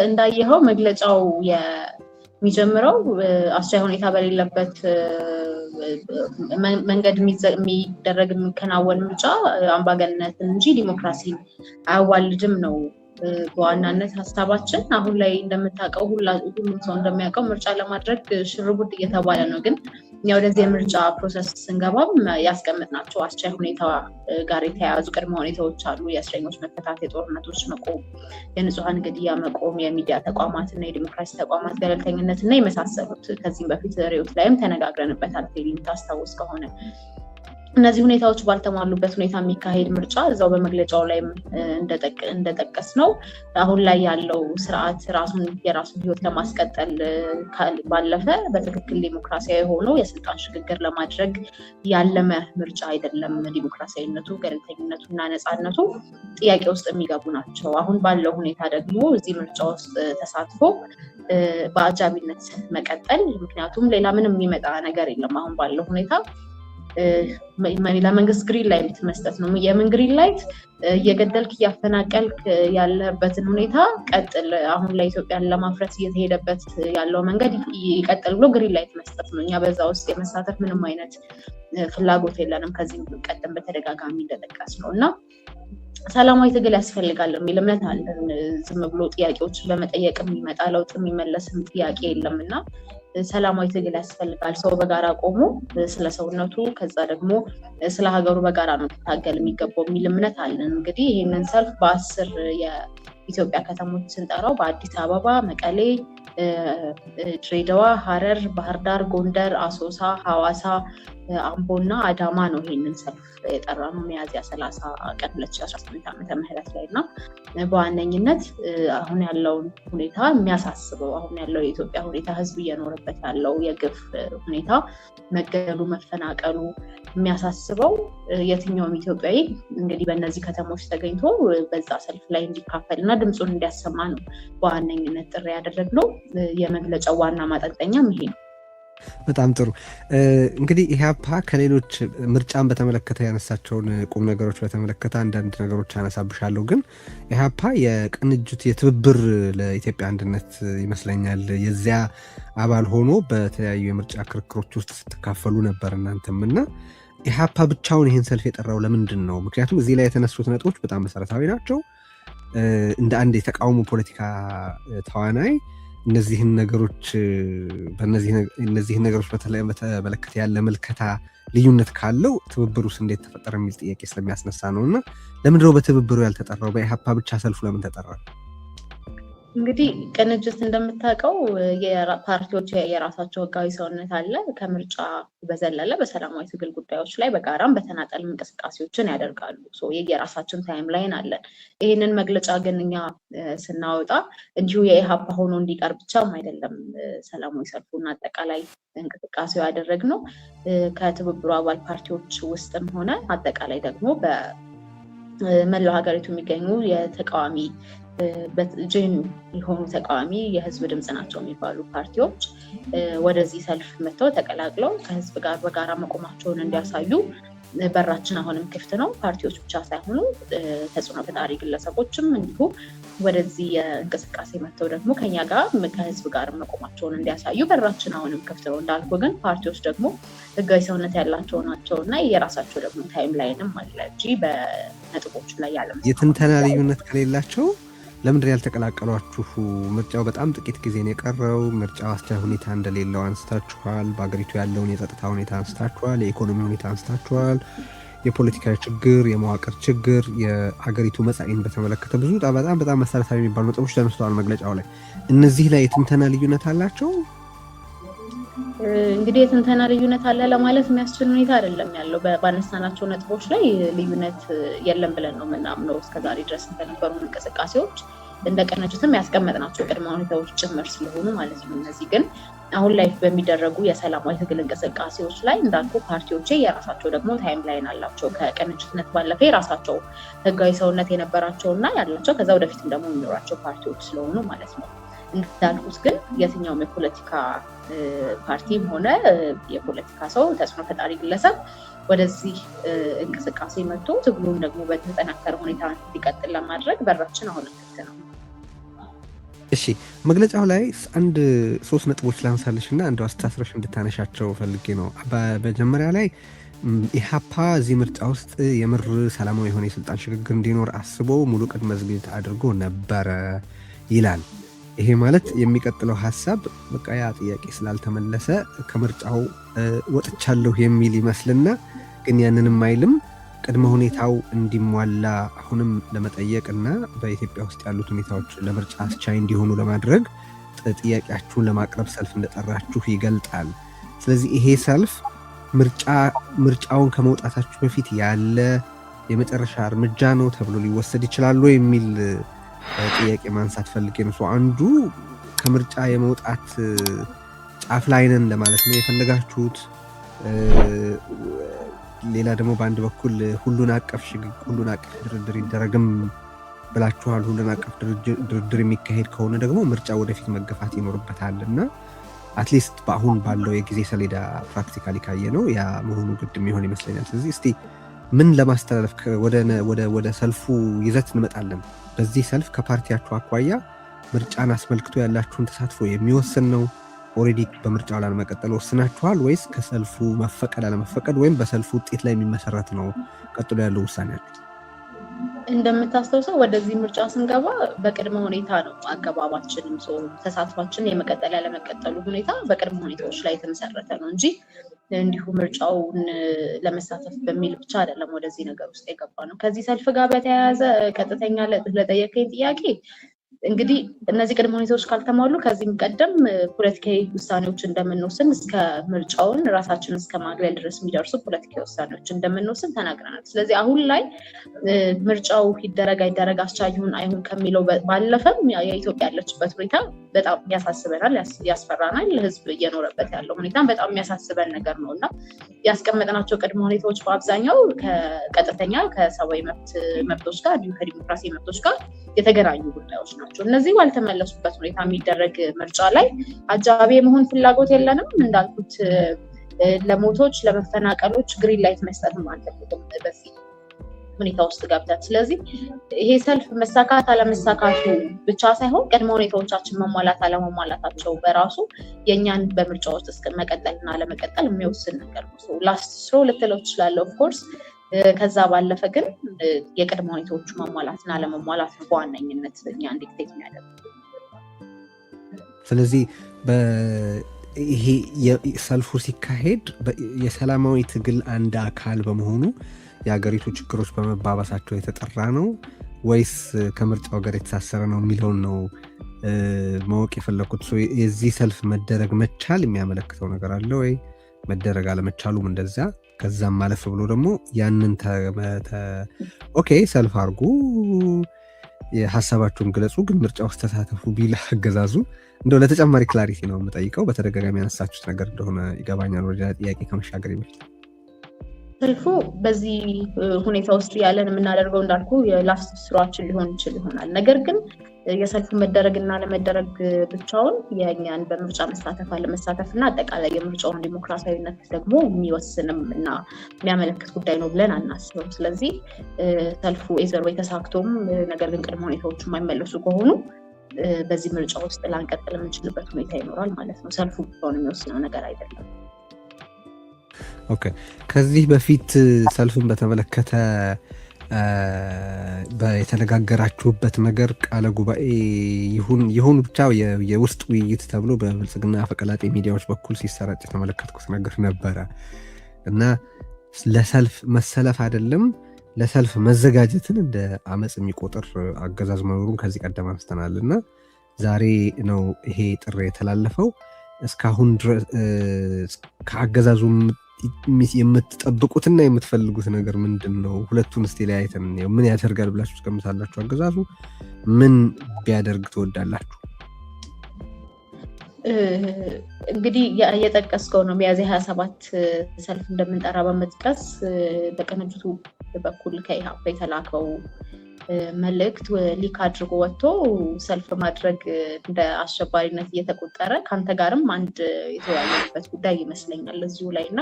እንዳየኸው መግለጫው የሚጀምረው አስቻይ ሁኔታ በሌለበት መንገድ የሚደረግ የሚከናወን ምርጫ አምባገነንነትን እንጂ ዲሞክራሲን አያዋልድም ነው በዋናነት ሀሳባችን። አሁን ላይ እንደምታውቀው ሁሉም ሰው እንደሚያውቀው ምርጫ ለማድረግ ሽርጉድ እየተባለ ነው። ግን እኛ ወደዚህ የምርጫ ፕሮሰስ ስንገባም ያስቀመጥናቸው አስቻይ ሁኔታ ጋር የተያያዙ ቅድመ ሁኔታዎች አሉ። የእስረኞች መፈታት፣ የጦርነቶች መቆም፣ የንጹሐን ግድያ መቆም፣ የሚዲያ ተቋማትና የዲሞክራሲ ተቋማት ገለልተኝነት እና የመሳሰሉት ከዚህም በፊት ርዕዮት ላይም ተነጋግረንበታል የምታስታውስ ከሆነ። እነዚህ ሁኔታዎች ባልተሟሉበት ሁኔታ የሚካሄድ ምርጫ እዛው በመግለጫው ላይ እንደጠቀስ ነው አሁን ላይ ያለው ስርዓት የራሱን ህይወት ለማስቀጠል ባለፈ በትክክል ዲሞክራሲያዊ ሆኖ የስልጣን ሽግግር ለማድረግ ያለመ ምርጫ አይደለም። ዲሞክራሲያዊነቱ፣ ገለልተኝነቱና ነፃነቱ ጥያቄ ውስጥ የሚገቡ ናቸው። አሁን ባለው ሁኔታ ደግሞ እዚህ ምርጫ ውስጥ ተሳትፎ በአጃቢነት መቀጠል፣ ምክንያቱም ሌላ ምንም የሚመጣ ነገር የለም። አሁን ባለው ሁኔታ ለመንግስት ግሪን ላይት መስጠት ነው። የምን ግሪን ላይት? እየገደልክ እያፈናቀልክ ያለበትን ሁኔታ ቀጥል፣ አሁን ላይ ኢትዮጵያን ለማፍረስ እየተሄደበት ያለው መንገድ ይቀጥል ብሎ ግሪን ላይት መስጠት ነው። እኛ በዛ ውስጥ የመሳተፍ ምንም አይነት ፍላጎት የለንም። ከዚህም ቀደም በተደጋጋሚ እንደጠቀስ ነው እና ሰላማዊ ትግል ያስፈልጋል የሚል እምነት አለን። ዝም ብሎ ጥያቄዎችን በመጠየቅ የሚመጣ ለውጥ የሚመለስም ጥያቄ የለም እና ሰላማዊ ትግል ያስፈልጋል። ሰው በጋራ ቆሞ ስለ ሰውነቱ ከዛ ደግሞ ስለ ሀገሩ በጋራ ነው ታገል የሚገባው የሚል እምነት አለን። እንግዲህ ይህንን ሰልፍ በ10 የኢትዮጵያ ከተሞች ስንጠራው በአዲስ አበባ፣ መቀሌ፣ ድሬዳዋ፣ ሐረር፣ ባህር ዳር፣ ጎንደር፣ አሶሳ፣ ሐዋሳ፣ አምቦና አዳማ ነው ይህንን ሰልፍ የጠራነው ሚያዝያ 30 ቀን 2018 ዓ.ም ላይ እና በዋነኝነት አሁን ያለውን ሁኔታ የሚያሳስበው አሁን ያለው የኢትዮጵያ ሁኔታ ህዝብ እየኖረበት ያለው የግፍ ሁኔታ መገደሉ፣ መፈናቀሉ የሚያሳስበው የትኛውም ኢትዮጵያዊ እንግዲህ በእነዚህ ከተሞች ተገኝቶ በዛ ሰልፍ ላይ እንዲካፈል እና ድምፁን እንዲያሰማ ነው በዋነኝነት ጥሪ ያደረግነው። የመግለጫው ዋና ማጠንጠኛም ይሄ ነው። በጣም ጥሩ። እንግዲህ ኢህአፓ ከሌሎች ምርጫን በተመለከተ ያነሳቸውን ቁም ነገሮች በተመለከተ አንዳንድ ነገሮች አነሳብሻለሁ። ግን ኢህአፓ የቅንጅት የትብብር ለኢትዮጵያ አንድነት ይመስለኛል የዚያ አባል ሆኖ በተለያዩ የምርጫ ክርክሮች ውስጥ ስትካፈሉ ነበር እናንተም እና ኢህአፓ ብቻውን ይህን ሰልፍ የጠራው ለምንድን ነው? ምክንያቱም እዚህ ላይ የተነሱት ነጥቦች በጣም መሰረታዊ ናቸው። እንደ አንድ የተቃውሞ ፖለቲካ ተዋናይ እነዚህን ነገሮች በተመለከተ ያለ መልከታ ልዩነት ካለው ትብብሩስ እንዴት ተፈጠረ የሚል ጥያቄ ስለሚያስነሳ ነው እና ለምንድነው በትብብሩ ያልተጠራው? በኢህአፓ ብቻ ሰልፉ ለምን ተጠራ? እንግዲህ ቅንጅት እንደምታውቀው የፓርቲዎች የራሳቸው ህጋዊ ሰውነት አለ። ከምርጫ በዘለለ በሰላማዊ ትግል ጉዳዮች ላይ በጋራም በተናጠል እንቅስቃሴዎችን ያደርጋሉ። የራሳችን ታይም ላይን አለን። ይህንን መግለጫ ግን እኛ ስናወጣ እንዲሁ የኢህአፓ ሆኖ እንዲቀር ብቻም አይደለም ሰላማዊ ሰልፉና አጠቃላይ እንቅስቃሴው ያደረግነው ከትብብሩ አባል ፓርቲዎች ውስጥም ሆነ አጠቃላይ ደግሞ በመላው ሀገሪቱ የሚገኙ የተቃዋሚ በጀኑ የሆኑ ተቃዋሚ የህዝብ ድምጽ ናቸው የሚባሉ ፓርቲዎች ወደዚህ ሰልፍ መጥተው ተቀላቅለው ከህዝብ ጋር በጋራ መቆማቸውን እንዲያሳዩ በራችን አሁንም ክፍት ነው። ፓርቲዎች ብቻ ሳይሆኑ ተጽዕኖ ፈጣሪ ግለሰቦችም እንዲሁ ወደዚህ እንቅስቃሴ መጥተው ደግሞ ከኛ ጋር ከህዝብ ጋር መቆማቸውን እንዲያሳዩ በራችን አሁንም ክፍት ነው። እንዳልኩ ግን ፓርቲዎች ደግሞ ህጋዊ ሰውነት ያላቸው ናቸው እና የራሳቸው ደግሞ ታይም ላይንም አለ እንጂ በነጥቦች ላይ ያለ የትንተና ልዩነት ከሌላቸው ለምንድን ያልተቀላቀሏችሁ? ምርጫው በጣም ጥቂት ጊዜ ነው የቀረው። ምርጫው አስቻይ ሁኔታ እንደሌለው አንስታችኋል። በአገሪቱ ያለውን የጸጥታ ሁኔታ አንስታችኋል። የኢኮኖሚ ሁኔታ አንስታችኋል። የፖለቲካዊ ችግር፣ የመዋቅር ችግር፣ የሀገሪቱ መጻኢን በተመለከተ ብዙ በጣም መሰረታዊ የሚባሉ ነጥቦች ተነስተዋል መግለጫው ላይ። እነዚህ ላይ የትንተና ልዩነት አላቸው? እንግዲህ የትንተና ልዩነት አለ ለማለት የሚያስችል ሁኔታ አይደለም ያለው። ባነሳናቸው ነጥቦች ላይ ልዩነት የለም ብለን ነው የምናምነው። እስከዛሬ ድረስ እንደነበሩ እንቅስቃሴዎች እንደ ቅንጅትም ያስቀመጥናቸው ቅድመ ሁኔታዎች ጭምር ስለሆኑ ማለት ነው። እነዚህ ግን አሁን ላይ በሚደረጉ የሰላማዊ ትግል እንቅስቃሴዎች ላይ እንዳልኩ ፓርቲዎች የራሳቸው ደግሞ ታይም ላይን አላቸው። ከቅንጅትነት ባለፈ የራሳቸው ህጋዊ ሰውነት የነበራቸውና ያላቸው ከዛ ወደፊትም ደግሞ የሚኖራቸው ፓርቲዎች ስለሆኑ ማለት ነው። እንዳልኩት ግን የትኛውም የፖለቲካ ፓርቲም ሆነ የፖለቲካ ሰው ተጽዕኖ ፈጣሪ ግለሰብ ወደዚህ እንቅስቃሴ መጥቶ ትግሉን ደግሞ በተጠናከረ ሁኔታ እንዲቀጥል ለማድረግ በራችን አሁን ክፍት ነው። እሺ መግለጫው ላይ አንድ 3 ነጥቦች ላንሳልሽና እንደው አስተሳስረሽ እንድታነሻቸው ፈልጌ ነው። በመጀመሪያ ላይ ኢህአፓ እዚህ ምርጫ ውስጥ የምር ሰላማዊ የሆነ የስልጣን ሽግግር እንዲኖር አስቦ ሙሉ ቅድመ ዝግጅት አድርጎ ነበረ ይላል። ይሄ ማለት የሚቀጥለው ሐሳብ በቃ ያ ጥያቄ ስላልተመለሰ ከምርጫው ወጥቻለሁ የሚል ይመስልና ግን ያንንም አይልም። ቅድመ ሁኔታው እንዲሟላ አሁንም ለመጠየቅና በኢትዮጵያ ውስጥ ያሉት ሁኔታዎች ለምርጫ አስቻይ እንዲሆኑ ለማድረግ ጥያቄያችሁን ለማቅረብ ሰልፍ እንደጠራችሁ ይገልጣል። ስለዚህ ይሄ ሰልፍ ምርጫውን ከመውጣታችሁ በፊት ያለ የመጨረሻ እርምጃ ነው ተብሎ ሊወሰድ ይችላል የሚል ጥያቄ ማንሳት ፈልጌ ነው። አንዱ ከምርጫ የመውጣት ጫፍ ላይ ነን ለማለት ነው የፈለጋችሁት? ሌላ ደግሞ በአንድ በኩል ሁሉን አቀፍ ድርድር ይደረግም ብላችኋል። ሁሉን አቀፍ ድርድር የሚካሄድ ከሆነ ደግሞ ምርጫ ወደፊት መገፋት ይኖርበታል እና አትሊስት በአሁን ባለው የጊዜ ሰሌዳ ፕራክቲካሊ ካየ ነው ያ መሆኑ ግድ የሚሆን ይመስለኛል። ስለዚህ እስቲ ምን ለማስተላለፍ ወደ ሰልፉ ይዘት እንመጣለን። በዚህ ሰልፍ ከፓርቲያችሁ አኳያ ምርጫን አስመልክቶ ያላችሁን ተሳትፎ የሚወስን ነው? ኦልሬዲ በምርጫው ላይ መቀጠል ወስናችኋል ወይስ ከሰልፉ መፈቀድ አለመፈቀድ ወይም በሰልፉ ውጤት ላይ የሚመሰረት ነው ቀጥሎ ያለው ውሳኔያችሁ? እንደምታስተውሰው ወደዚህ ምርጫ ስንገባ በቅድመ ሁኔታ ነው አገባባችንም ተሳትፏችን የመቀጠል ያለመቀጠሉ ሁኔታ በቅድመ ሁኔታዎች ላይ የተመሰረተ ነው እንጂ እንዲሁ ምርጫውን ለመሳተፍ በሚል ብቻ አይደለም ወደዚህ ነገር ውስጥ የገባ ነው። ከዚህ ሰልፍ ጋር በተያያዘ ቀጥተኛ ለጠየቀኝ ጥያቄ እንግዲህ እነዚህ ቅድመ ሁኔታዎች ካልተሟሉ ከዚህም ቀደም ፖለቲካዊ ውሳኔዎች እንደምንወስን እስከ ምርጫውን ራሳችንን እስከ ማግለል ድረስ የሚደርሱ ፖለቲካዊ ውሳኔዎች እንደምንወስን ተናግረናል። ስለዚህ አሁን ላይ ምርጫው ይደረግ አይደረግ አስቻይ ይሁን አይሁን ከሚለው ባለፈም የኢትዮጵያ ያለችበት ሁኔታ በጣም ያሳስበናል፣ ያስፈራናል። ህዝብ እየኖረበት ያለው ሁኔታ በጣም የሚያሳስበን ነገር ነው እና ያስቀመጥናቸው ቅድመ ሁኔታዎች በአብዛኛው ከቀጥተኛ ከሰብአዊ መብቶች ጋር እንዲሁም ከዲሞክራሲ መብቶች ጋር የተገናኙ ጉዳዮች ናቸው። እነዚህ ባልተመለሱበት ሁኔታ የሚደረግ ምርጫ ላይ አጃቢ የመሆን ፍላጎት የለንም። እንዳልኩት ለሞቶች ለመፈናቀሎች ግሪን ላይት መስጠትም አንፈልግም በዚህ ሁኔታ ውስጥ ገብተን። ስለዚህ ይሄ ሰልፍ መሳካት አለመሳካቱ ብቻ ሳይሆን ቅድመ ሁኔታዎቻችን መሟላት አለመሟላታቸው በራሱ የእኛን በምርጫ ውስጥ እስከ መቀጠልና አለመቀጠል የሚወስን ነገር ነው። ላስት ስሮ ልትለው ትችላለህ ኦፍኮርስ። ከዛ ባለፈ ግን የቅድመ ሁኔታዎቹ መሟላትና አለመሟላት ነው በዋነኝነት እኛን ዲክቴት የሚያደርግ። ስለዚህ ይሄ ሰልፉ ሲካሄድ የሰላማዊ ትግል አንድ አካል በመሆኑ የሀገሪቱ ችግሮች በመባባሳቸው የተጠራ ነው ወይስ ከምርጫው ጋር የተሳሰረ ነው የሚለውን ነው ማወቅ የፈለኩት። የዚህ ሰልፍ መደረግ መቻል የሚያመለክተው ነገር አለ ወይ? መደረግ አለመቻሉም እንደዛ። ከዛም ማለፍ ብሎ ደግሞ ያንን ኦኬ ሰልፍ አድርጉ፣ የሀሳባችሁን ግለጹ፣ ግን ምርጫ ውስጥ ተሳተፉ ቢል አገዛዙ እንደው ለተጨማሪ ክላሪቲ ነው የምጠይቀው። በተደጋጋሚ ያነሳችሁት ነገር እንደሆነ ይገባኛል። ወደ ጥያቄ ከመሻገር በፊት ሰልፉ በዚህ ሁኔታ ውስጥ ያለን የምናደርገው እንዳልኩ የላስት ስራችን ሊሆን ይችል ይሆናል። ነገር ግን የሰልፉ መደረግና ለመደረግ ብቻውን የእኛን በምርጫ መሳተፍ አለመሳተፍ እና አጠቃላይ የምርጫውን ዲሞክራሲያዊነት ደግሞ የሚወስንም እና የሚያመለክት ጉዳይ ነው ብለን አናስብም። ስለዚህ ሰልፉ ኤዘር ወይ ተሳክቶም ነገር ግን ቅድመ ሁኔታዎቹ የማይመለሱ ከሆኑ በዚህ ምርጫ ውስጥ ላንቀጥል የምንችልበት ሁኔታ ይኖራል ማለት ነው። ሰልፉ ብቻውን የሚወስነው ነገር አይደለም። ኦኬ። ከዚህ በፊት ሰልፍን በተመለከተ የተነጋገራችሁበት ነገር ቃለ ጉባኤ ይሁን ብቻ የውስጥ ውይይት ተብሎ በብልጽግና አፈቀላጤ ሚዲያዎች በኩል ሲሰራጭ የተመለከትኩት ነገር ነበረ እና ለሰልፍ መሰለፍ አይደለም ለሰልፍ መዘጋጀትን እንደ አመጽ የሚቆጥር አገዛዝ መኖሩን ከዚህ ቀደም አንስተናል እና ዛሬ ነው ይሄ ጥሪ የተላለፈው። እስካሁን ድረስ ከአገዛዙ የምትጠብቁትና የምትፈልጉት ነገር ምንድን ነው? ሁለቱን እስቲ ለያይተን ምን ያደርጋል ብላችሁ ትገምታላችሁ? አገዛዙ ምን ቢያደርግ ትወዳላችሁ? እንግዲህ እየጠቀስከው ነው ሚያዝያ 27 ሰልፍ እንደምንጠራ በመጥቀስ በቅንጅቱ በኩል ከኢህአፓ የተላከው መልእክት ሊክ አድርጎ ወጥቶ ሰልፍ ማድረግ እንደ አሸባሪነት እየተቆጠረ ከአንተ ጋርም አንድ የተወያየበት ጉዳይ ይመስለኛል እዚሁ ላይ እና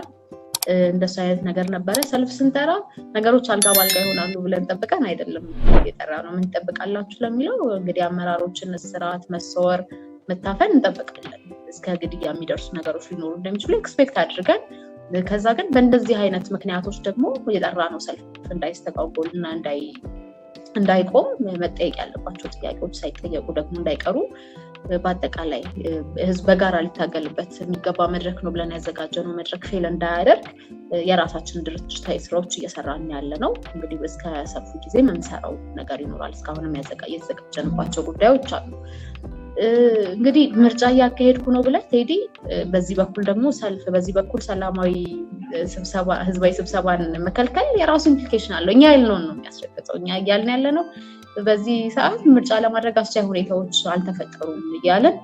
እንደሱ አይነት ነገር ነበረ። ሰልፍ ስንጠራ ነገሮች አልጋ ባልጋ ይሆናሉ ብለን ጠብቀን አይደለም የጠራ ነው። ምን ትጠብቃላችሁ ለሚለው እንግዲህ አመራሮችን እስራት፣ መሰወር፣ መታፈን እንጠብቃለን። እስከ ግድያ የሚደርሱ ነገሮች ሊኖሩ እንደሚችሉ ኤክስፔክት አድርገን ከዛ ግን በእንደዚህ አይነት ምክንያቶች ደግሞ የጠራ ነው ሰልፍ እንዳይስተጓጎል እና እንዳይቆም መጠየቅ ያለባቸው ጥያቄዎች ሳይጠየቁ ደግሞ እንዳይቀሩ በአጠቃላይ ህዝብ በጋራ ሊታገልበት የሚገባ መድረክ ነው ብለን ያዘጋጀነው መድረክ ፌል እንዳያደርግ የራሳችን ድርጅታዊ ስራዎች እየሰራን ያለ ነው። እንግዲህ እስከ ሰልፉ ጊዜ የምንሰራው ነገር ይኖራል። እስካሁንም የተዘጋጀንባቸው ጉዳዮች አሉ። እንግዲህ ምርጫ እያካሄድኩ ነው ብለህ ቴዲ፣ በዚህ በኩል ደግሞ ሰልፍ፣ በዚህ በኩል ሰላማዊ ስብሰባ፣ ህዝባዊ ስብሰባን መከልከል የራሱ ኢምፕሊኬሽን አለው። እኛ ያልነውን ነው የሚያስረግጠው። እኛ እያልን ያለ ነው በዚህ ሰዓት ምርጫ ለማድረግ አስቻይ ሁኔታዎች አልተፈጠሩም እያለን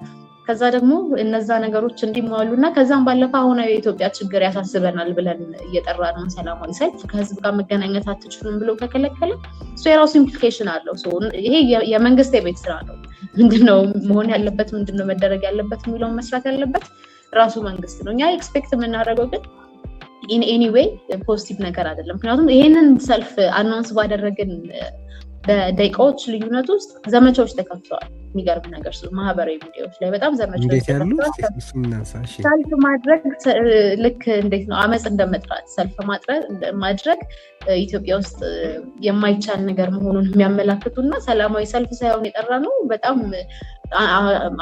ከዛ ደግሞ እነዛ ነገሮች እንዲሟሉ እና ከዛም ባለፈ አሁናዊ የኢትዮጵያ ችግር ያሳስበናል ብለን እየጠራነውን ሰላማዊ ሰልፍ ከህዝብ ጋር መገናኘት አትችሉም ብሎ ከከለከለ እሱ የራሱ ኢምፕሊኬሽን አለው። ይሄ የመንግስት የቤት ስራ ነው። ምንድነው መሆን ያለበት፣ ምንድነው መደረግ ያለበት የሚለውን መስራት ያለበት ራሱ መንግስት ነው። እኛ ኤክስፔክት የምናደርገው ግን ኢን ኤኒዌይ ፖዚቲቭ ነገር አይደለም። ምክንያቱም ይሄንን ሰልፍ አናውንስ ባደረግን በደቂቃዎች ልዩነት ውስጥ ዘመቻዎች ተከፍተዋል። የሚገርም ነገር ማህበራዊ ሚዲያዎች ላይ በጣም ዘመቻዎች ተከፍተዋል። ሰልፍ ማድረግ ልክ እንዴት ነው አመፅ እንደመጥራት ሰልፍ ማድረግ ኢትዮጵያ ውስጥ የማይቻል ነገር መሆኑን የሚያመላክቱና ሰላማዊ ሰልፍ ሳይሆን የጠራ ነው በጣም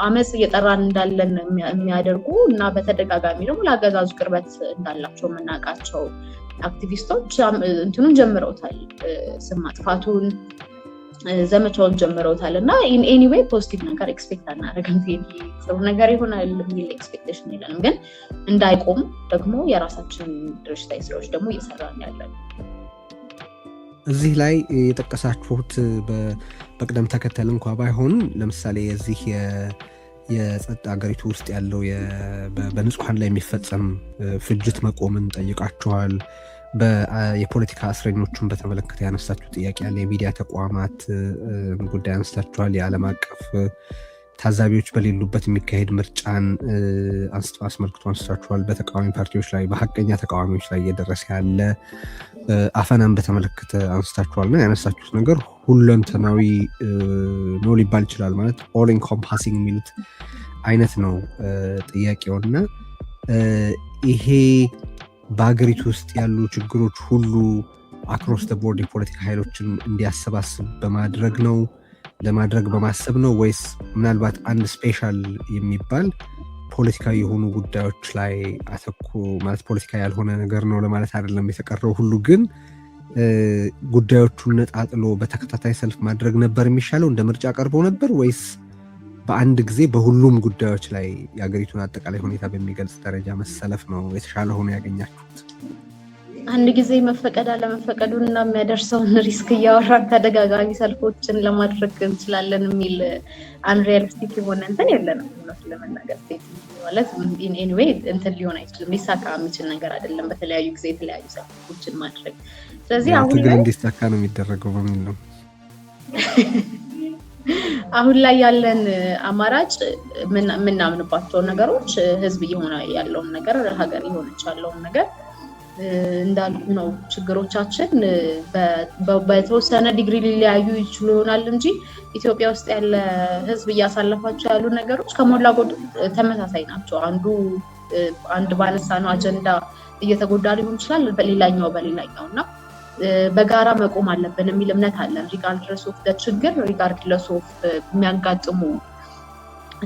አመፅ እየጠራን እንዳለን የሚያደርጉ እና በተደጋጋሚ ደግሞ ለአገዛዙ ቅርበት እንዳላቸው የምናውቃቸው አክቲቪስቶች እንትኑን ጀምረውታል፣ ስም ማጥፋቱን ዘመቻውን ጀምረውታል። እና ኢን ኤኒዌይ ፖዚቲቭ ነገር ኤክስፔክት አናደርግም። ጥሩ ነገር ይሆናል የሚል ኤክስፔክቴሽን የለንም። ግን እንዳይቆም ደግሞ የራሳችን ድርጅታዊ ስራዎች ደግሞ እየሰራን ያለን። እዚህ ላይ የጠቀሳችሁት በቅደም ተከተል እንኳ ባይሆን ለምሳሌ የዚህ የጸጥታ ሀገሪቱ ውስጥ ያለው በንጹሐን ላይ የሚፈጸም ፍጅት መቆምን ጠይቃችኋል። የፖለቲካ እስረኞቹን በተመለከተ ያነሳችሁ ጥያቄ ያለ፣ የሚዲያ ተቋማት ጉዳይ አነስታችኋል። የዓለም አቀፍ ታዛቢዎች በሌሉበት የሚካሄድ ምርጫን አስመልክቶ አንስታችኋል። በተቃዋሚ ፓርቲዎች ላይ፣ በሀቀኛ ተቃዋሚዎች ላይ እየደረሰ ያለ አፈናን በተመለከተ አንስታችኋል። እና ያነሳችሁት ነገር ሁለንተናዊ ነው ሊባል ይችላል። ማለት ኦል ኢንኮምፓሲንግ የሚሉት አይነት ነው ጥያቄውና ይሄ በሀገሪቱ ውስጥ ያሉ ችግሮች ሁሉ አክሮስ ደ ቦርድ የፖለቲካ ኃይሎችን እንዲያሰባስብ ለማድረግ በማሰብ ነው ወይስ ምናልባት አንድ ስፔሻል የሚባል ፖለቲካዊ የሆኑ ጉዳዮች ላይ ማለት ፖለቲካ ያልሆነ ነገር ነው ለማለት አይደለም። የተቀረው ሁሉ ግን ጉዳዮቹን ነጣጥሎ በተከታታይ ሰልፍ ማድረግ ነበር የሚሻለው? እንደ ምርጫ ቀርበው ነበር ወይስ በአንድ ጊዜ በሁሉም ጉዳዮች ላይ የሀገሪቱን አጠቃላይ ሁኔታ በሚገልጽ ደረጃ መሰለፍ ነው የተሻለ ሆኖ ያገኛችሁት? አንድ ጊዜ መፈቀድ አለመፈቀዱን እና የሚያደርሰውን ሪስክ እያወራን ተደጋጋሚ ሰልፎችን ለማድረግ እንችላለን የሚል አንሪያሊስቲክ የሆነ እንትን የለንም። እውነት ለመናገር ማለት ኤኒዌይ እንትን ሊሆን አይችልም፣ ሊሳካ የሚችል ነገር አይደለም በተለያዩ ጊዜ የተለያዩ ሰልፎችን ማድረግ። ስለዚህ አሁን ግን እንዲሳካ ነው የሚደረገው በሚል ነው አሁን ላይ ያለን አማራጭ የምናምንባቸውን ነገሮች፣ ህዝብ እየሆነ ያለውን ነገር፣ ሀገር እየሆነች ያለውን ነገር እንዳልኩ ነው። ችግሮቻችን በተወሰነ ዲግሪ ሊለያዩ ይችሉ ይሆናል እንጂ ኢትዮጵያ ውስጥ ያለ ህዝብ እያሳለፋቸው ያሉ ነገሮች ከሞላ ጎደል ተመሳሳይ ናቸው። አንድ ባነሳነው አጀንዳ እየተጎዳ ሊሆን ይችላል፣ በሌላኛው እና በጋራ መቆም አለብን የሚል እምነት አለን። ሪጋርድለስ ኦፍ ችግር፣ ሪጋርድለስ ኦፍ የሚያጋጥሙ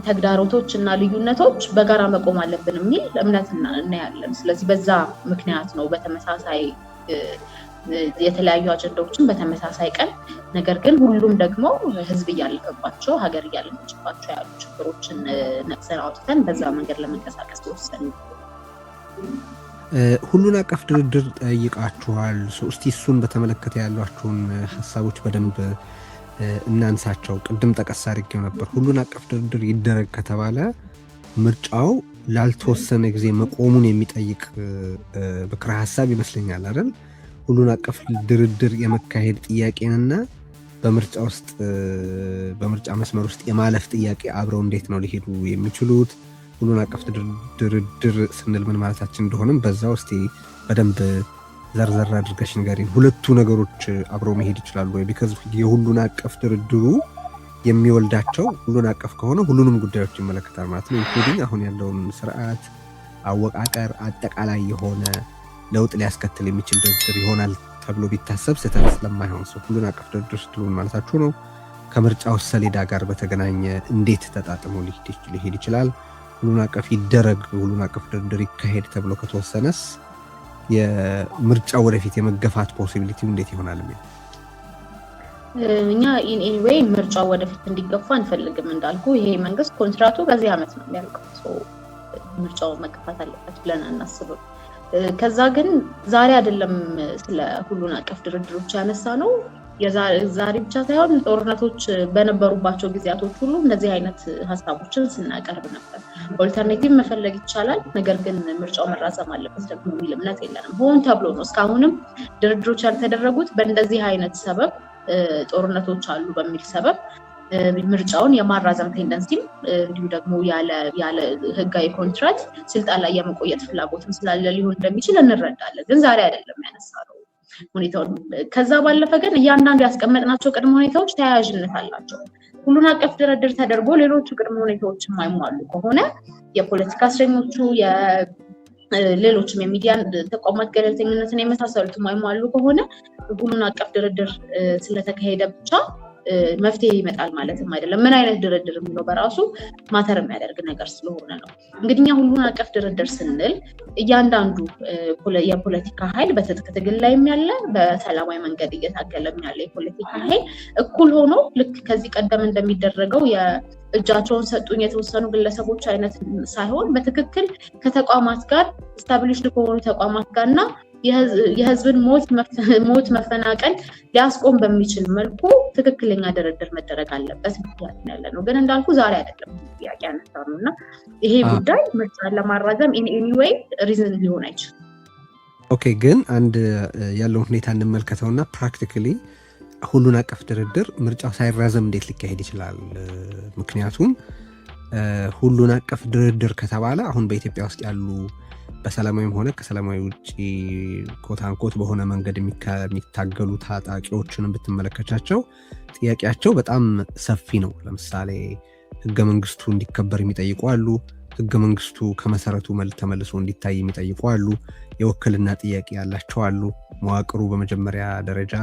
ተግዳሮቶች እና ልዩነቶች በጋራ መቆም አለብን የሚል እምነት እናያለን። ስለዚህ በዛ ምክንያት ነው በተመሳሳይ የተለያዩ አጀንዳዎችን በተመሳሳይ ቀን፣ ነገር ግን ሁሉም ደግሞ ህዝብ እያለፈባቸው፣ ሀገር እያለፈችባቸው ያሉ ችግሮችን ነቅሰን አውጥተን በዛ መንገድ ለመንቀሳቀስ ተወሰኑ። ሁሉን አቀፍ ድርድር ጠይቃችኋል። እስቲ እሱን በተመለከተ ያሏችሁን ሀሳቦች በደንብ እናንሳቸው። ቅድም ጠቀስ አድርጌው ነበር። ሁሉን አቀፍ ድርድር ይደረግ ከተባለ ምርጫው ላልተወሰነ ጊዜ መቆሙን የሚጠይቅ ምክረ ሀሳብ ይመስለኛል አይደል? ሁሉን አቀፍ ድርድር የመካሄድ ጥያቄንና በምርጫ መስመር ውስጥ የማለፍ ጥያቄ አብረው እንዴት ነው ሊሄዱ የሚችሉት? ሁሉን አቀፍ ድርድር ስንል ምን ማለታችን እንደሆነም በዛው እስቲ በደንብ ዘርዘር አድርገሽ ንገሪን። ሁለቱ ነገሮች አብረው መሄድ ይችላሉ ወይ? ቢካዝ የሁሉን አቀፍ ድርድሩ የሚወልዳቸው ሁሉን አቀፍ ከሆነ ሁሉንም ጉዳዮች ይመለከታል ማለት ነው። ኢንክሉዲንግ አሁን ያለውን ስርዓት አወቃቀር አጠቃላይ የሆነ ለውጥ ሊያስከትል የሚችል ድርድር ይሆናል ተብሎ ቢታሰብ ስህተት ስለማይሆን ሰው ሁሉን አቀፍ ድርድር ስትሉን ማለታችሁ ነው። ከምርጫው ሰሌዳ ጋር በተገናኘ እንዴት ተጣጥሞ ሊሄድ ይችላል? ሁሉን አቀፍ ይደረግ፣ ሁሉን አቀፍ ድርድር ይካሄድ ተብሎ ከተወሰነስ የምርጫው ወደፊት የመገፋት ፖሲቢሊቲው እንዴት ይሆናል? እኛ ኤኒዌይ ምርጫው ወደፊት እንዲገፋ አንፈልግም። እንዳልኩ ይሄ መንግስት ኮንትራቱ በዚህ ዓመት ነው የሚያልቀው። ምርጫው መገፋት አለበት ብለን አናስብም። ከዛ ግን ዛሬ አይደለም ስለ ሁሉን አቀፍ ድርድሮች ያነሳ ነው። ዛሬ ብቻ ሳይሆን ጦርነቶች በነበሩባቸው ጊዜያቶች ሁሉ እንደዚህ አይነት ሀሳቦችን ስናቀርብ ነበር። ኦልተርኔቲቭ መፈለግ ይቻላል፣ ነገር ግን ምርጫው መራዘም አለበት ደግሞ የሚል እምነት የለንም። ሆን ተብሎ ነው እስካሁንም ድርድሮች ያልተደረጉት በእንደዚህ አይነት ሰበብ፣ ጦርነቶች አሉ በሚል ሰበብ ምርጫውን የማራዘም ቴንደንሲም እንዲሁ ደግሞ ያለ ህጋዊ ኮንትራት ስልጣን ላይ የመቆየት ፍላጎትም ስላለ ሊሆን እንደሚችል እንረዳለን። ግን ዛሬ አይደለም ያነሳነው ሁኔታውን። ከዛ ባለፈ ግን እያንዳንዱ ያስቀመጥናቸው ቅድመ ሁኔታዎች ተያያዥነት አላቸው። ሁሉን አቀፍ ድርድር ተደርጎ ሌሎቹ ቅድመ ሁኔታዎች የማይሟሉ ከሆነ የፖለቲካ እስረኞቹ ሌሎችም የሚዲያ ተቋማት ገለልተኝነትን የመሳሰሉት የማይሟሉ ከሆነ ሁሉን አቀፍ ድርድር ስለተካሄደ ብቻ መፍትሄ ይመጣል ማለትም አይደለም። ምን አይነት ድርድር የሚለው በራሱ ማተር የሚያደርግ ነገር ስለሆነ ነው። እንግዲህ እኛ ሁሉን አቀፍ ድርድር ስንል እያንዳንዱ የፖለቲካ ኃይል በትጥቅ ትግል ላይም ያለ በሰላማዊ መንገድ እየታገለም ያለ የፖለቲካ ኃይል እኩል ሆኖ ልክ ከዚህ ቀደም እንደሚደረገው እጃቸውን ሰጡኝ የተወሰኑ ግለሰቦች አይነት ሳይሆን በትክክል ከተቋማት ጋር ስታብሊሽድ ከሆኑ ተቋማት ጋርና የህዝብን ሞት መፈናቀል ሊያስቆም በሚችል መልኩ ትክክለኛ ድርድር መደረግ አለበት ያለ ነው። ግን እንዳልኩ ዛሬ አይደለም ጥያቄ ያነሳው እና ይሄ ጉዳይ ምርጫን ለማራዘም ኤኒዌይ ሪዝን ሊሆን አይችልም። ኦኬ፣ ግን አንድ ያለውን ሁኔታ እንመልከተውና ፕራክቲካሊ ሁሉን አቀፍ ድርድር ምርጫው ሳይራዘም እንዴት ሊካሄድ ይችላል? ምክንያቱም ሁሉን አቀፍ ድርድር ከተባለ አሁን በኢትዮጵያ ውስጥ ያሉ በሰላማዊም ሆነ ከሰላማዊ ውጪ ኮታንኮት በሆነ መንገድ የሚታገሉ ታጣቂዎችን ብትመለከቻቸው ጥያቄያቸው በጣም ሰፊ ነው። ለምሳሌ ህገ መንግስቱ እንዲከበር የሚጠይቁ አሉ። ህገ መንግስቱ ከመሰረቱ ተመልሶ እንዲታይ የሚጠይቁ አሉ። የውክልና ጥያቄ ያላቸው አሉ። መዋቅሩ በመጀመሪያ ደረጃ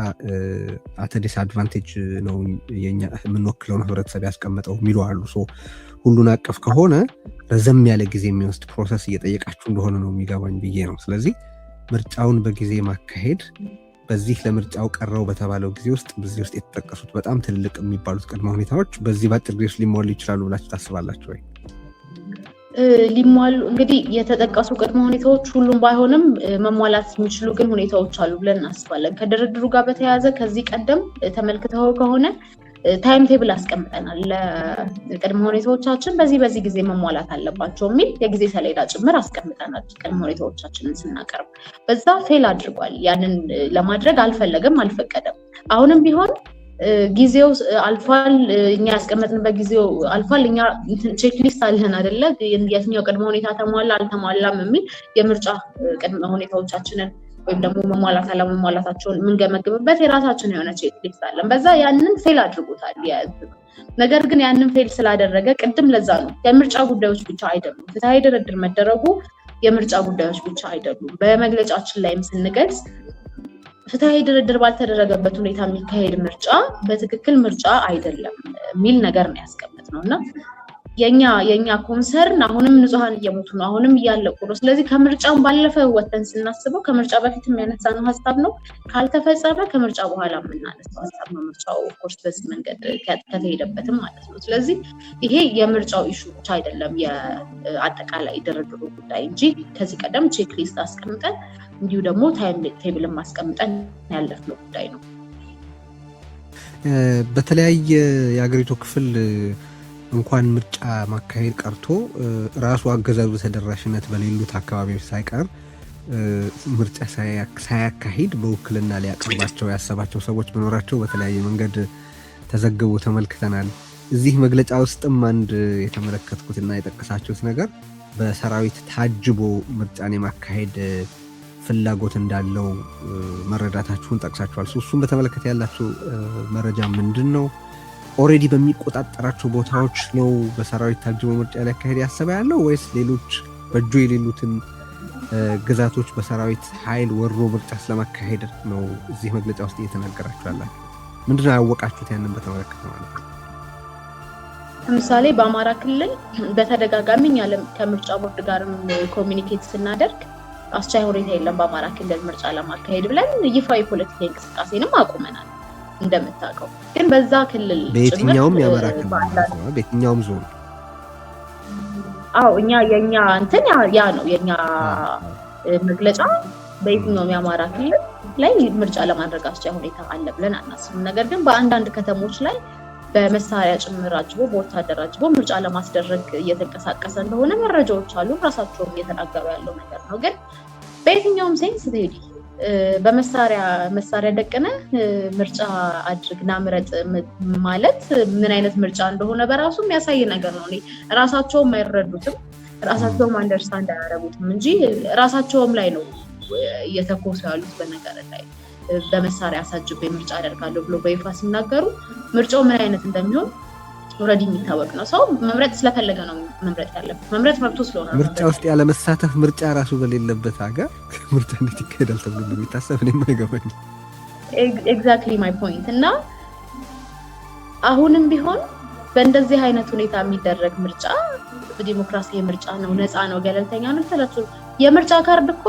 አት ዲስአድቫንቴጅ ነው የምንወክለውን ህብረተሰብ ያስቀመጠው የሚሉ አሉ። ሁሉን አቀፍ ከሆነ ረዘም ያለ ጊዜ የሚወስድ ፕሮሰስ እየጠየቃችሁ እንደሆነ ነው የሚገባኝ ብዬ ነው። ስለዚህ ምርጫውን በጊዜ ማካሄድ በዚህ ለምርጫው ቀረው በተባለው ጊዜ ውስጥ በዚህ ውስጥ የተጠቀሱት በጣም ትልቅ የሚባሉት ቅድመ ሁኔታዎች በዚህ በአጭር ጊዜ ውስጥ ሊሟሉ ይችላሉ ብላችሁ ታስባላችሁ ወይ? ሊሟሉ እንግዲህ የተጠቀሱ ቅድመ ሁኔታዎች ሁሉም ባይሆንም መሟላት የሚችሉ ግን ሁኔታዎች አሉ ብለን እናስባለን። ከድርድሩ ጋር በተያያዘ ከዚህ ቀደም ተመልክተው ከሆነ ታይም ቴብል አስቀምጠናል። ለቅድመ ሁኔታዎቻችን በዚህ ጊዜ መሟላት አለባቸው የሚል የጊዜ ሰሌዳ ጭምር አስቀምጠናል። ቅድመ ሁኔታዎቻችንን ስናቀርብ በዛ ፌል አድርጓል። ያንን ለማድረግ አልፈለገም፣ አልፈቀደም። አሁንም ቢሆን ጊዜው አልፏል። እኛ ያስቀመጥንበት ጊዜው አልፏል። እኛ ቼክሊስት አለን አይደለ? የትኛው ቅድመ ሁኔታ ተሟላ አልተሟላም የሚል የምርጫ ቅድመ ሁኔታዎቻችንን ወይም ደግሞ መሟላት አለመሟላታቸውን የምንገመግምበት የራሳችን የሆነ ቼክሊስት አለን። በዛ ያንን ፌል አድርጎታል። ነገር ግን ያንን ፌል ስላደረገ ቅድም ለዛ ነው የምርጫ ጉዳዮች ብቻ አይደሉም፣ ፍትሃዊ ድርድር መደረጉ የምርጫ ጉዳዮች ብቻ አይደሉም። በመግለጫችን ላይም ስንገልጽ ፍትሃዊ ድርድር ባልተደረገበት ሁኔታ የሚካሄድ ምርጫ በትክክል ምርጫ አይደለም የሚል ነገር ነው ያስቀመጥነው እና የኛ ኮንሰርን አሁንም ንጹሃን እየሞቱ ነው፣ አሁንም እያለቁ ነው። ስለዚህ ከምርጫው ባለፈ ወተን ስናስበው ከምርጫ በፊት የሚያነሳነው ሀሳብ ነው፣ ካልተፈጸመ ከምርጫ በኋላ የምናነሳው ሀሳብ ነው። ምርጫው ኦፍኮርስ በዚህ መንገድ ከተሄደበትም ማለት ነው። ስለዚህ ይሄ የምርጫው ኢሹ ብቻ አይደለም የአጠቃላይ ድርድሩ ጉዳይ እንጂ ከዚህ ቀደም ቼክሊስት አስቀምጠን እንዲሁ ደግሞ ታይም ቴብልን ማስቀምጠን ያለፍነው ጉዳይ ነው። በተለያየ የሀገሪቱ ክፍል እንኳን ምርጫ ማካሄድ ቀርቶ ራሱ አገዛዙ ተደራሽነት በሌሉት አካባቢዎች ሳይቀር ምርጫ ሳያካሂድ በውክልና ሊያቀርባቸው ያሰባቸው ሰዎች መኖራቸው በተለያየ መንገድ ተዘግቦ ተመልክተናል። እዚህ መግለጫ ውስጥም አንድ የተመለከትኩትና የጠቀሳችሁት ነገር በሰራዊት ታጅቦ ምርጫን የማካሄድ ፍላጎት እንዳለው መረዳታችሁን ጠቅሳችኋል። እሱን በተመለከተ ያላችሁ መረጃ ምንድን ነው? ኦልሬዲ በሚቆጣጠራቸው ቦታዎች ነው በሰራዊት ታጅቦ ምርጫ ሊያካሄድ ያሰበ ያለው ወይስ ሌሎች በእጁ የሌሉትን ግዛቶች በሰራዊት ኃይል ወሮ ምርጫ ስለማካሄድ ነው እዚህ መግለጫ ውስጥ እየተናገራችሁ ያላችሁ? ምንድን ነው ያወቃችሁት ያንን በተመለከተ ማለት ነው? ለምሳሌ በአማራ ክልል በተደጋጋሚ ከምርጫ ቦርድ ጋርም ኮሚኒኬት ስናደርግ አስቻይ ሁኔታ የለም በአማራ ክልል ምርጫ ለማካሄድ ብለን ይፋዊ ፖለቲካ እንቅስቃሴንም አቁመናል። እንደምታውቀው ግን በዛ ክልል በየትኛውም የአማራ ክልል በየትኛውም ዞን የኛ እንትን ያ ነው የኛ መግለጫ። በየትኛውም የአማራ ክልል ላይ ምርጫ ለማድረግ አስቻይ ሁኔታ አለ ብለን አናስብም። ነገር ግን በአንዳንድ ከተሞች ላይ በመሳሪያ ጭምር አጅቦ በወታደር አጅቦ ምርጫ ለማስደረግ እየተንቀሳቀሰ እንደሆነ መረጃዎች አሉ። ራሳቸውም እየተናገሩ ያለው ነገር ነው። ግን በየትኛውም ሴንስ ቴዲ መሳሪያ ደቅነ ምርጫ አድርግና ምረጥ ማለት ምን አይነት ምርጫ እንደሆነ በራሱ የሚያሳይ ነገር ነው። ራሳቸውም አይረዱትም፣ ራሳቸውም አንደርስታንድ አያረጉትም እንጂ ራሳቸውም ላይ ነው እየተኮሱ ያሉት በነገር ላይ በመሳሪያ አሳጅቤ ምርጫ አደርጋለሁ ብሎ በይፋ ሲናገሩ ምርጫው ምን አይነት እንደሚሆን ኦልሬዲ የሚታወቅ ነው። ሰው መምረጥ ስለፈለገ ነው መምረጥ ያለበት። መምረጥ መብቱ ስለሆነ ምርጫ ውስጥ ያለ መሳተፍ ምርጫ ራሱ በሌለበት ሀገር ምርጫ እንዴት ይካሄዳል ተብሎ የሚታሰብ እኔም አይገባኝም። ኤግዛክትሊ ማይ ፖይንት። እና አሁንም ቢሆን በእንደዚህ አይነት ሁኔታ የሚደረግ ምርጫ ዲሞክራሲያዊ ምርጫ ነው፣ ነፃ ነው፣ ገለልተኛ ነው ተለቱ የምርጫ ካርድ እኮ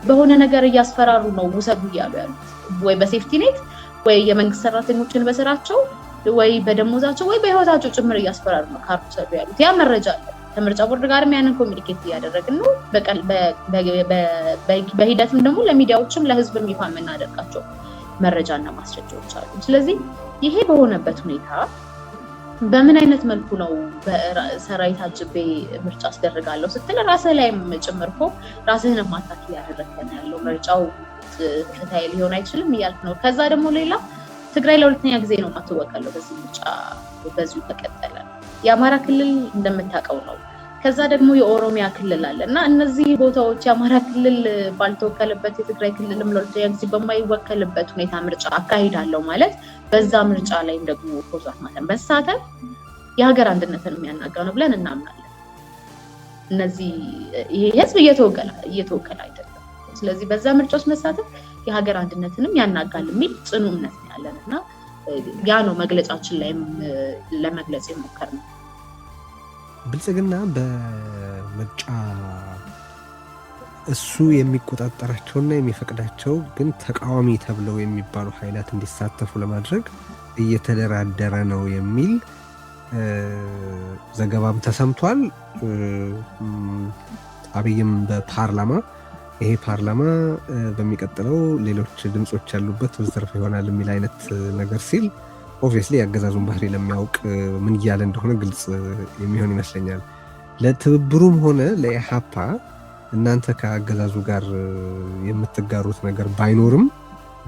በሆነ ነገር እያስፈራሩ ነው ውሰዱ እያሉ ያሉት። ወይ በሴፍቲ ኔት ወይ የመንግስት ሰራተኞችን በስራቸው ወይ በደሞዛቸው ወይ በህይወታቸው ጭምር እያስፈራሩ ነው ካርድ ውሰዱ ያሉት። ያ መረጃ አለ። ከምርጫ ቦርድ ጋርም ያንን ኮሚኒኬት እያደረግን ነው። በሂደትም ደግሞ ለሚዲያዎችም ለህዝብም ይፋ የምናደርጋቸው መረጃና ማስረጃዎች አሉ። ስለዚህ ይሄ በሆነበት ሁኔታ በምን አይነት መልኩ ነው በሰራዊት አጅቤ ምርጫ አስደርጋለሁ ስትል ራስህ ላይም ጭምር እኮ ራስህን ማታክ እያደረግህ ነው ያለው። ምርጫው ፍትሃዊ ሊሆን አይችልም እያልክ ነው። ከዛ ደግሞ ሌላ ትግራይ ለሁለተኛ ጊዜ ነው የማትወከለው በዚህ ምርጫ በዚሁ ከቀጠለ። የአማራ ክልል እንደምታውቀው ነው። ከዛ ደግሞ የኦሮሚያ ክልል አለ እና እነዚህ ቦታዎች የአማራ ክልል ባልተወከለበት የትግራይ ክልልም ለሁለተኛ ጊዜ በማይወከልበት ሁኔታ ምርጫ አካሂዳለሁ ማለት በዛ ምርጫ ላይም ደግሞ ፖዛት ማለት መሳተፍ የሀገር አንድነትን የሚያናጋ ነው ብለን እናምናለን። ይሄ ህዝብ እየተወከለ አይደለም። ስለዚህ በዛ ምርጫ ውስጥ መሳተፍ የሀገር አንድነትንም ያናጋል የሚል ጽኑ እምነት ነው ያለን እና ያ ነው መግለጫችን ላይም ለመግለጽ የሞከርነው። ብልጽግና በምርጫ እሱ የሚቆጣጠራቸውና የሚፈቅዳቸው ግን ተቃዋሚ ተብለው የሚባሉ ኃይላት እንዲሳተፉ ለማድረግ እየተደራደረ ነው የሚል ዘገባም ተሰምቷል። አብይም በፓርላማ ይሄ ፓርላማ በሚቀጥለው ሌሎች ድምጾች ያሉበት ወዘርፍ ይሆናል የሚል አይነት ነገር ሲል ኦብቪየስሊ ያገዛዙን ባህሪ ለሚያውቅ ምን እያለ እንደሆነ ግልጽ የሚሆን ይመስለኛል። ለትብብሩም ሆነ ለኢሃፓ እናንተ ከአገዛዙ ጋር የምትጋሩት ነገር ባይኖርም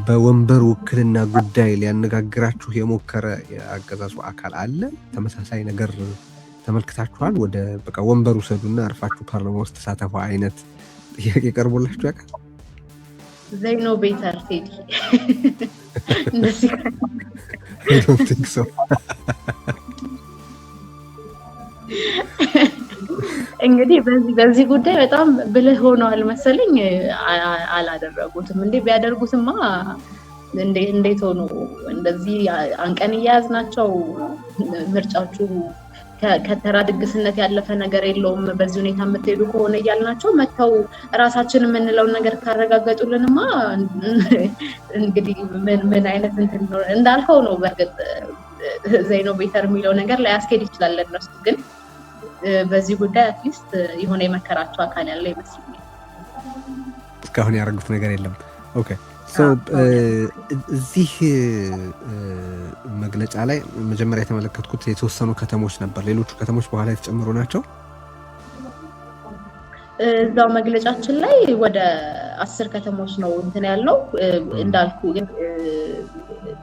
በወንበር ውክልና ጉዳይ ሊያነጋግራችሁ የሞከረ የአገዛዙ አካል አለ? ተመሳሳይ ነገር ተመልክታችኋል? ወደ በቃ ወንበር ውሰዱና አርፋችሁ ፓርላማ ውስጥ ተሳተፉ አይነት ጥያቄ ቀርቦላችሁ ያውቃል? They know better, Teddy. I don't think so. እንግዲህ በዚህ ጉዳይ በጣም ብልህ ሆነዋል መሰለኝ። አላደረጉትም። ቢያደርጉትማ እንዴት ሆኖ እንደዚህ አንቀን እያያዝናቸው ምርጫዎቹ ከተራ ድግስነት ያለፈ ነገር የለውም በዚህ ሁኔታ የምትሄዱ ከሆነ እያልናቸው መተው ራሳችን የምንለውን ነገር ካረጋገጡልንማ እንግዲህ ምን አይነት እንዳልከው ነው። በእርግጥ ዘይኖ ቤተር የሚለው ነገር ላያስኬድ ይችላል ለእነሱ፣ ግን በዚህ ጉዳይ አትሊስት የሆነ የመከራቸው አካል ያለ ይመስለኛል። እስካሁን ያደረጉት ነገር የለም። ኦኬ እዚህ መግለጫ ላይ መጀመሪያ የተመለከትኩት የተወሰኑ ከተሞች ነበር። ሌሎቹ ከተሞች በኋላ የተጨመሩ ናቸው። እዛው መግለጫችን ላይ ወደ 10 ከተሞች ነው እንትን ያለው። እንዳልኩ ግን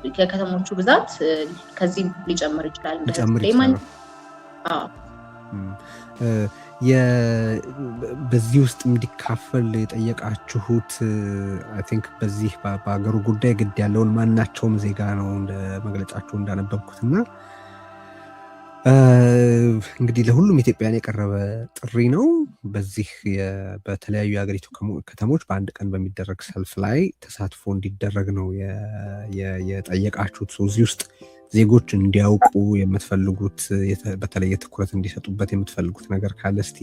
የከተሞቹ ብዛት ከዚህ ሊጨምር ይችላል። በዚህ ውስጥ እንዲካፈል የጠየቃችሁት አይ ቲንክ በዚህ በአገሩ ጉዳይ ግድ ያለውን ማናቸውም ዜጋ ነው እንደ መግለጫችሁ እንዳነበብኩትና እንግዲህ ለሁሉም ኢትዮጵያውያን የቀረበ ጥሪ ነው። በዚህ በተለያዩ የሀገሪቱ ከተሞች በአንድ ቀን በሚደረግ ሰልፍ ላይ ተሳትፎ እንዲደረግ ነው የጠየቃችሁት። እዚህ ውስጥ ዜጎች እንዲያውቁ የምትፈልጉት በተለየ ትኩረት እንዲሰጡበት የምትፈልጉት ነገር ካለ እስቲ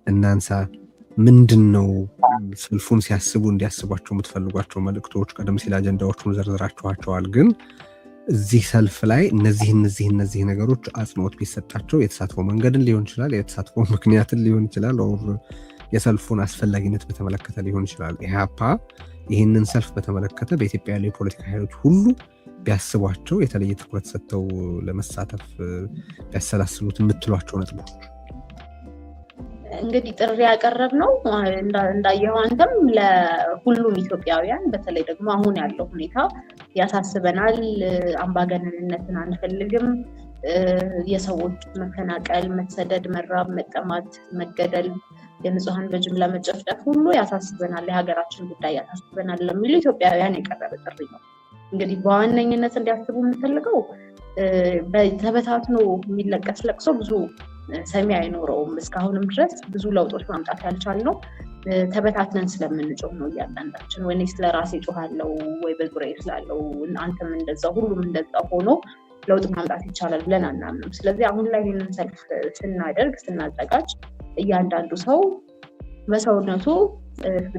እናንሳ። ምንድን ነው ሰልፉን ሲያስቡ እንዲያስቧቸው የምትፈልጓቸው መልእክቶች? ቀደም ሲል አጀንዳዎቹን ዘርዝራችኋቸዋል፣ ግን እዚህ ሰልፍ ላይ እነዚህ ነገሮች አጽንኦት ቢሰጣቸው የተሳትፎ መንገድን ሊሆን ይችላል፣ የተሳትፎ ምክንያትን ሊሆን ይችላል፣ የሰልፉን አስፈላጊነት በተመለከተ ሊሆን ይችላል። ኢህአፓ ይህንን ሰልፍ በተመለከተ በኢትዮጵያ ያሉ የፖለቲካ ኃይሎች ሁሉ ቢያስቧቸው የተለየ ትኩረት ሰጥተው ለመሳተፍ ቢያሰላስሉት የምትሏቸው ነጥቦች? እንግዲህ ጥሪ ያቀረብ ነው እንዳየኸው አንተም ለሁሉም ኢትዮጵያውያን በተለይ ደግሞ አሁን ያለው ሁኔታ ያሳስበናል። አምባገነንነትን አንፈልግም። የሰዎች መፈናቀል፣ መሰደድ፣ መራብ፣ መጠማት፣ መገደል፣ የንጹሃን በጅምላ መጨፍጨፍ ሁሉ ያሳስበናል፣ የሀገራችን ጉዳይ ያሳስበናል ለሚሉ ኢትዮጵያውያን የቀረበ ጥሪ ነው። እንግዲህ በዋነኝነት እንዲያስቡ የምፈልገው በተበታትኖ የሚለቀስ ለቅሶ ብዙ ሰሚ አይኖረውም። እስካሁንም ድረስ ብዙ ለውጦች ማምጣት ያልቻልነው ተበታትነን ስለምንጮህ ነው። እያንዳንዳችን ወይ ስለራሴ ጮሃለው ወይ በዙሪያ ስላለው አንተም እንደዛው ሁሉም እንደዛው ሆኖ ለውጥ ማምጣት ይቻላል ብለን አናምንም። ስለዚህ አሁን ላይ ይህንን ሰልፍ ስናዘጋጅ እያንዳንዱ ሰው በሰውነቱ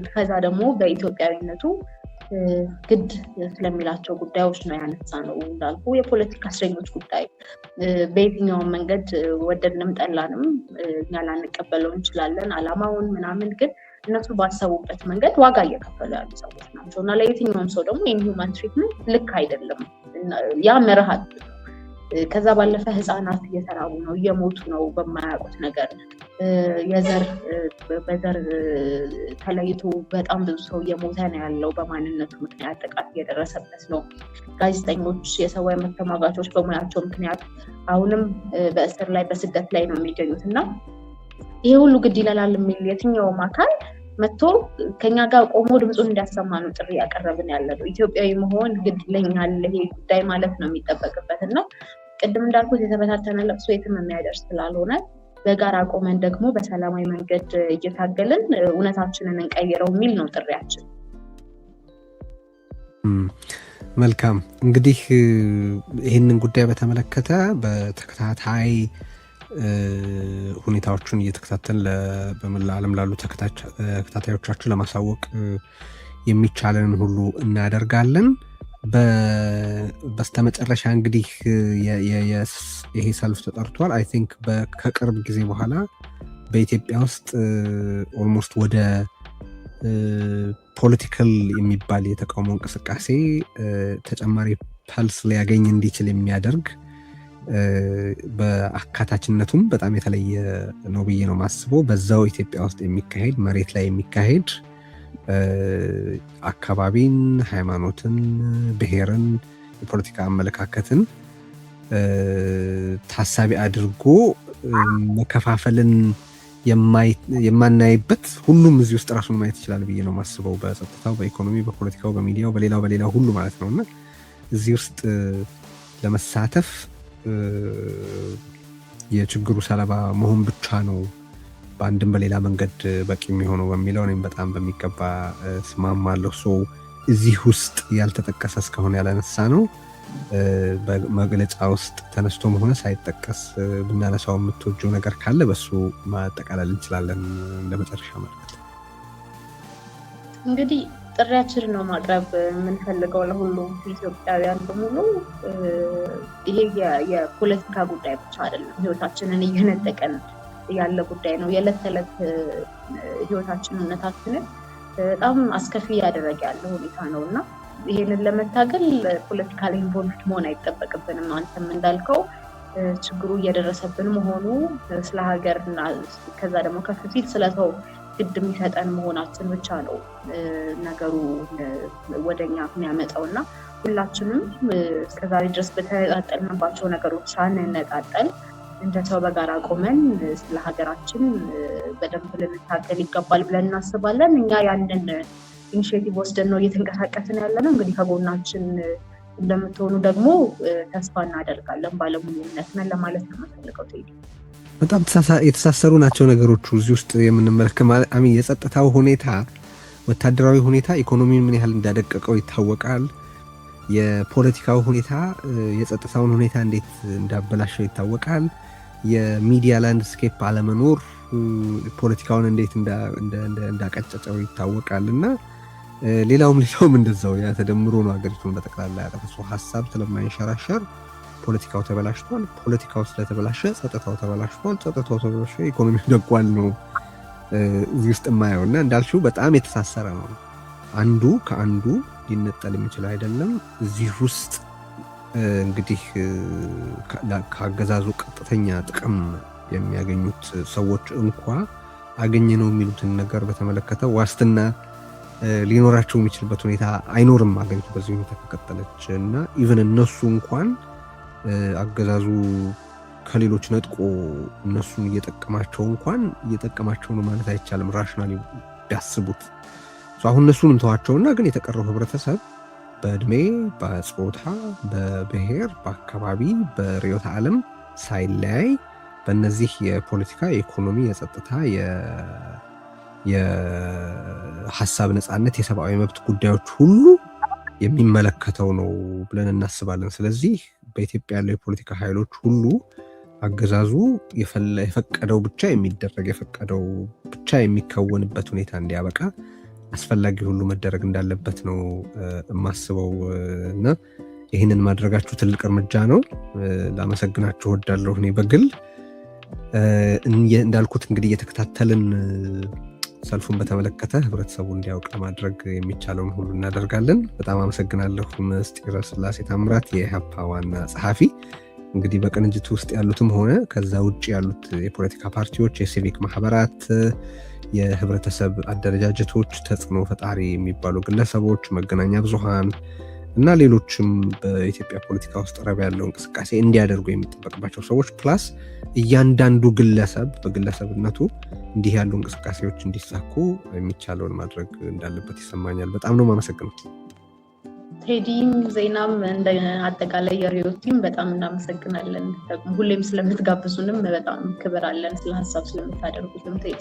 ከዛ ደግሞ በኢትዮጵያዊነቱ ግድ ስለሚላቸው ጉዳዮች ነው ያነሳ ነው። እንዳልኩ የፖለቲካ እስረኞች ጉዳይ በየትኛውም መንገድ ወደድንም ጠላንም እኛ ላንቀበለው እንችላለን አላማውን ምናምን፣ ግን እነሱ ባሰቡበት መንገድ ዋጋ እየከፈሉ ያሉ ሰዎች ናቸው እና ለየትኛውም ሰው ደግሞ የሂውማን ትሪትመንት ልክ አይደለም። ያ መርሃት ከዛ ባለፈ ህፃናት እየተራቡ ነው፣ እየሞቱ ነው በማያውቁት ነገር። በዘር ተለይቶ በጣም ብዙ ሰው እየሞተ ነው ያለው፣ በማንነቱ ምክንያት ጥቃት እየደረሰበት ነው። ጋዜጠኞች፣ የሰብአዊ መብት ተሟጋቾች በሙያቸው ምክንያት አሁንም በእስር ላይ በስደት ላይ ነው የሚገኙት እና ይሄ ሁሉ ግድ ይላል የሚል የትኛውም አካል መጥቶ ከኛ ጋር ቆሞ ድምፁን እንዲያሰማ ነው ጥሪ ያቀረብን ያለ ነው። ኢትዮጵያዊ መሆን ግድ ይለኛል ይሄ ጉዳይ ማለት ነው የሚጠበቅበት እና ቅድም እንዳልኩት የተበታተነ ለቅሶ የትም የሚያደርስ ስላልሆነ በጋራ ቆመን ደግሞ በሰላማዊ መንገድ እየታገልን እውነታችንን እንቀይረው የሚል ነው ጥሪያችን። መልካም። እንግዲህ ይህንን ጉዳይ በተመለከተ በተከታታይ ሁኔታዎችን እየተከታተልን በመላ ዓለም ላሉ ተከታታዮቻችን ለማሳወቅ የሚቻለንን ሁሉ እናደርጋለን። በስተመጨረሻ እንግዲህ ይሄ ሰልፍ ተጠርቷል። አይ ቲንክ ከቅርብ ጊዜ በኋላ በኢትዮጵያ ውስጥ ኦልሞስት ወደ ፖለቲካል የሚባል የተቃውሞ እንቅስቃሴ ተጨማሪ ፐልስ ሊያገኝ እንዲችል የሚያደርግ በአካታችነቱም በጣም የተለየ ነው ብዬ ነው ማስበው። በዛው ኢትዮጵያ ውስጥ የሚካሄድ መሬት ላይ የሚካሄድ አካባቢን፣ ሃይማኖትን፣ ብሔርን፣ የፖለቲካ አመለካከትን ታሳቢ አድርጎ መከፋፈልን የማናይበት ሁሉም እዚህ ውስጥ ራሱን ማየት ይችላል ብዬ ነው ማስበው። በጸጥታው፣ በኢኮኖሚ፣ በፖለቲካው፣ በሚዲያው፣ በሌላው ሁሉ ማለት ነውና እዚህ ውስጥ ለመሳተፍ የችግሩ ሰለባ መሆን ብቻ ነው በአንድም በሌላ መንገድ በቂ የሚሆነው በሚለው እኔም በጣም በሚገባ እስማማለሁ። እዚህ ውስጥ ያልተጠቀሰ እስካሁን ያላነሳ ነው በመግለጫ ውስጥ ተነስቶም ሆነ ሳይጠቀስ ብናነሳው የምትወጂው ነገር ካለ በሱ ማጠቃለል እንችላለን። እንደመጨረሻ መልእክት እንግዲህ ጥሪያችንን ነው ማቅረብ የምንፈልገው ለሁሉም ኢትዮጵያውያን በሙሉ። ይሄ የፖለቲካ ጉዳይ ብቻ አይደለም፣ ህይወታችንን እየነጠቀን ያለ ጉዳይ ነው። የዕለት ተዕለት ህይወታችንን እውነታችንን በጣም አስከፊ ያደረገ ያለ ሁኔታ ነው እና ይሄንን ለመታገል ፖለቲካል ኢንቮልቭድ መሆን አይጠበቅብንም። አንተም እንዳልከው ችግሩ እየደረሰብን መሆኑ ስለ ሀገርና ከዛ ደግሞ ከፍ ሲል ስለሰው ግድ የሚሰጠን መሆናችን ብቻ ነው ነገሩ ወደኛ የሚያመጣው እና ሁላችንም እስከዛሬ ድረስ በተጣጣልንባቸው ነገሮች ሳንነጣጠል እንደ ሰው በጋራ ቆመን ስለ ሀገራችን በደንብ ልንታገል ይገባል ብለን እናስባለን። እኛ ያንን ኢኒሼቲቭ ወስደን ነው እየተንቀሳቀስን ያለነው። እንግዲህ ከጎናችን እንደምትሆኑ ደግሞ ተስፋ እናደርጋለን። ባለሙሉ እምነት ነን ለማለት ነው የምፈልገው። ቴዲ በጣም የተሳሰሩ ናቸው ነገሮቹ እዚህ ውስጥ የምንመለከተው። የጸጥታው ሁኔታ፣ ወታደራዊ ሁኔታ ኢኮኖሚን ምን ያህል እንዳደቀቀው ይታወቃል። የፖለቲካው ሁኔታ የጸጥታውን ሁኔታ እንዴት እንዳበላሸው ይታወቃል። የሚዲያ ላንድስኬፕ አለመኖር ፖለቲካውን እንዴት እንዳቀጨጨው ይታወቃል። እና ሌላውም እንደዛው ያ ተደምሮ ነው ሀገሪቱን በጠቅላላ ያጠፈው። ሀሳብ ስለማይንሸራሸር ፖለቲካው ተበላሽቷል። ፖለቲካው ስለተበላሸ ጸጥታው ተበላሽቷል። ጸጥታው ተበላሸ ኢኮኖሚው ደቋል ነው እዚህ ውስጥ የማየው። እና እንዳልሽው በጣም የተሳሰረ ነው። አንዱ ከአንዱ ሊነጠል የሚችል አይደለም። እዚህ ውስጥ እንግዲህ ከአገዛዙ ቀጥተኛ ጥቅም የሚያገኙት ሰዎች እንኳ አገኘ ነው የሚሉትን ነገር በተመለከተ ዋስትና ሊኖራቸው የሚችልበት ሁኔታ አይኖርም አገሪቱ በዚህ ሁኔታ ከቀጠለች። እና ኢቨን እነሱ እንኳን አገዛዙ ከሌሎች ነጥቆ እነሱን እየጠቀማቸው ነው ማለት አይቻልም። ራሽናሊ ቢያስቡት አሁን እነሱን እንተዋቸውና ግን የተቀረው ህብረተሰብ በእድሜ፣ በጾታ፣ በብሔር፣ በአካባቢ፣ በርዕዮተ ዓለም ሳይለያይ በእነዚህ የፖለቲካ፣ የኢኮኖሚ፣ የጸጥታ፣ የሀሳብ ነፃነት፣ የሰብአዊ መብት ጉዳዮች ሁሉ የሚመለከተው ነው ብለን እናስባለን። ስለዚህ በኢትዮጵያ ያለው የፖለቲካ ኃይሎች ሁሉ አገዛዙ የፈቀደው ብቻ የሚደረግ የፈቀደው ብቻ የሚከወንበት ሁኔታ እንዲያበቃ አስፈላጊ ሁሉ መደረግ እንዳለበት ነው የማስበው። እና ይህንን ማድረጋችሁ ትልቅ እርምጃ ነው። ላመሰግናችሁ እወዳለሁ። እኔ በግል እንዳልኩት እንግዲህ እየተከታተልን ሰልፉን በተመለከተ ህብረተሰቡ እንዲያውቅ ማድረግ የሚቻለውን ሁሉ እናደርጋለን። በጣም አመሰግናለሁ። ምስጢረ ስላሴ ታምራት የኢህአፓ ዋና ጸሐፊ። እንግዲህ በቅንጅት ውስጥ ያሉትም ሆነ ከዛ ውጭ ያሉት የፖለቲካ ፓርቲዎች፣ የሲቪክ ማህበራት፣ የህብረተሰብ አደረጃጀቶች፣ ተጽዕኖ ፈጣሪ የሚባሉ ግለሰቦች፣ መገናኛ ብዙሃን እና ሌሎችም በኢትዮጵያ ፖለቲካ ውስጥ ረብ ያለው እንቅስቃሴ እንዲያደርጉ የሚጠበቅባቸው ሰዎች ፕላስ እያንዳንዱ ግለሰብ በግለሰብነቱ እንዲህ ያሉ እንቅስቃሴዎች እንዲሳኩ የሚቻለውን ማድረግ እንዳለበት ይሰማኛል። በጣም ነው የማመሰግነው። ቴዲም ዜናም እንደ አጠቃላይ የሪዮቲም በጣም እናመሰግናለን። ሁሌም ስለምትጋብዙንም በጣም ክብር አለን። ስለ ሀሳብ ስለምታደርጉትም ቴዲ